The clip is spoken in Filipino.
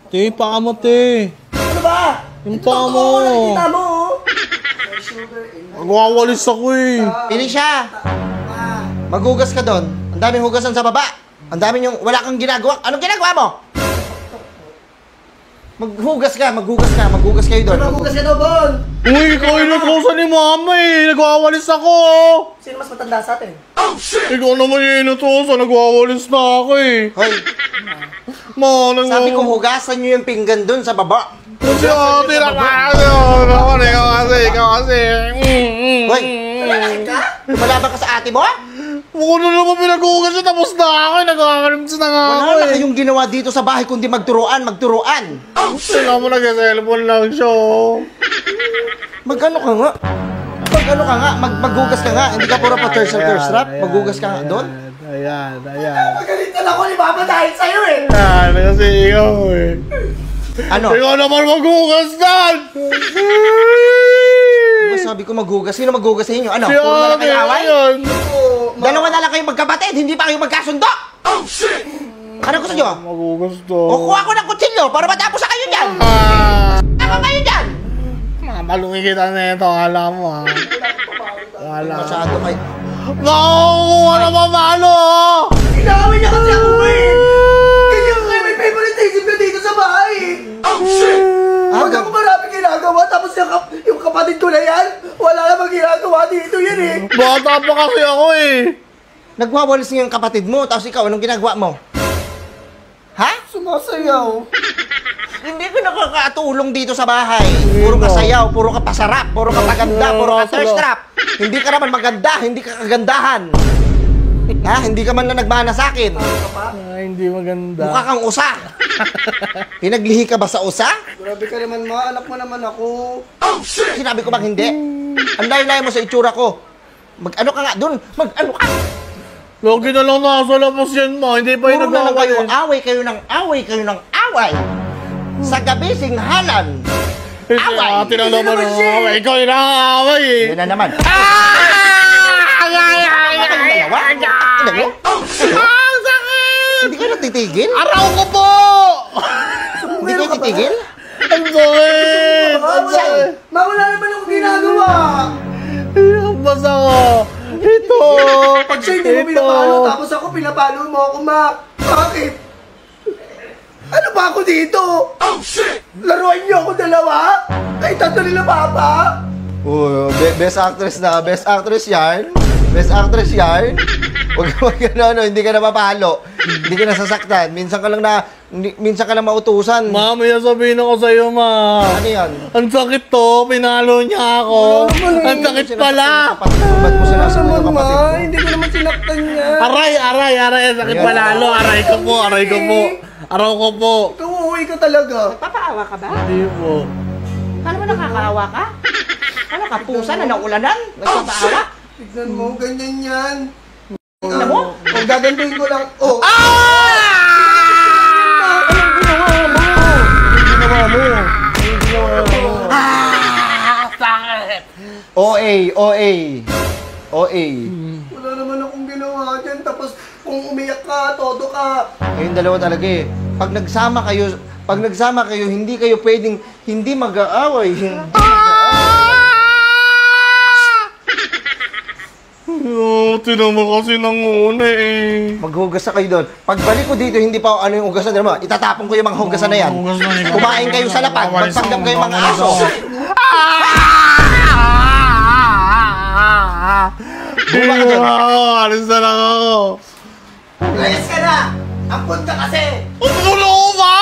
Te, paa mo, te. Ano ba? Yung paa mo. Nakikita mo, Nagwawalis ako eh. Felicia, maghugas ka doon. Ang daming hugasan sa baba. Ang daming yung wala kang ginagawa. Anong ginagawa mo? Maghugas kayo doon. Maghugas ka daw, Bon. Uy, ikaw yung nagkausa ni mama eh. Nagwawalis ako. Sino mas matanda sa atin? Ikaw naman yung inutusan. Nagwawalis na ako eh. Hoy, sabi ko hugasan nyo yung pinggan doon sa baba. Kasi ate na ikaw kasi. Hoy, lumalaban ka sa ate mo? Mukha na naman pinag-hugas niya, tapos na ako. Nagkakalimts na nga ako Wala na kayong ginawa dito sa bahay kundi magturuan. Sila mo nag-cellphone lang siya. Mag-ano ka nga? Maghugas ka nga. Hindi ka puro pa thirst trap. Maghugas ka nga doon. Ayan. Magalitan ako ni Papa dahil sa'yo eh. Yan, kasi ikaw eh. Ano? Ikaw naman maghugas doon! Diba sabi ko maghugas? Sino maghugas sa inyo? Ano? Si Puro na lang kayo away? Ayan. Dalawa na lang kayong magkapatid, hindi pa kayo magkasundo! Oh, shit! Ano gusto nyo? Maghugas doon. O kuha ko ng kutsilyo para matapos sa kayo dyan! Tama kayo dyan! Mamalungi kita na ito, alam mo ha. Masyado kayo. Nakukuha na mamalo! Inawin niya kasi ako eh! Ganyan kayo may favoritism ka dito sa bahay eh! Oh shit! Huwag ako maraming ginagawa tapos yung kapatid ko na yan, wala namang ginagawa dito yan eh! Bata pa kasi ako eh! Nagwawalis niya yung kapatid mo, tapos ikaw, anong ginagawa mo? Ha? Sumasayaw! Hindi ka nakakatulong dito sa bahay. Puro ka sayaw, puro ka pasarap, puro ka paganda, puro ka thirst trap. Hindi ka naman maganda, hindi ka kagandahan. Ha? Hindi ka man lang nagmana sa akin. Hindi maganda. Mukha kang usa. Pinaglihi ka ba sa usa? Grabe ka naman ma, anak mo naman ako. Sinabi ko bang hindi? Ang layo-layo mo sa itsura ko. Mag-ano ka nga dun? Mag-ano ka? Lagi na lang nasa labas yan mo. Hindi pa yung Puro na lang kayo, nagwawalis. away kayo ng away. Sa gabi, singhalan. Away! Ate na naman ang away. Ikaw yung nakakaway eh. Yun na naman. Ang sakit! Hindi kayo natitigil? Araw ko po! Hindi kayo titigil? Ang sakit! Ma, wala naman akong ginagawa! Basta ko. Ito! Pag siya hindi mo pinapalo, tapos ako pinapalo mo ako, ma. Bakit? Ano ba ako dito? Oh shit! Laruan niyo ako dalawa? Kahit tatlo nila papa? Best actress na. Best actress yan. Huwag ano, hindi ka na mapalo. Hindi ka nasasaktan. Minsan ka lang mautusan. Mamaya sabihin ako sa'yo, ma. Ano yan? Ang sakit to. Pinalo niya ako. Ang sakit pala. Ba't mo sinasabi yung kapatid mo? Hindi ko naman sinaktan niya. Aray. Ang sakit palalo. Aray ko po. Araw ko po. Ikaw, uuwi ka talaga. Papaawa ka ba? Hindi po. Paano mo nakakaawa ka? Ano ka, pusa na naulanan? Nagpapaawa? Tignan mo, ganyan yan. Tignan mo? Kung gagantuin ko lang, oh. Sakit! OA. Wala naman akong ginawa dyan, tapos kung umiyak ka, todo ka. Kayong dalawa talaga eh. Pag nagsama kayo, hindi kayo pwedeng hindi mag-aaway. Tinaman kasi nanguna eh. Maghugas na kayo doon. Pagbalik ko dito, hindi pa ano yung hugasan. Diba? Itatapon ko yung mga hugasan na yan. Kumain kayo sa lapag. Magpagdam kayo mga aso. Buma ka doon. Alis na lang ako. Layas ka na! Ampun ka kasi! Ang gulo ko ba?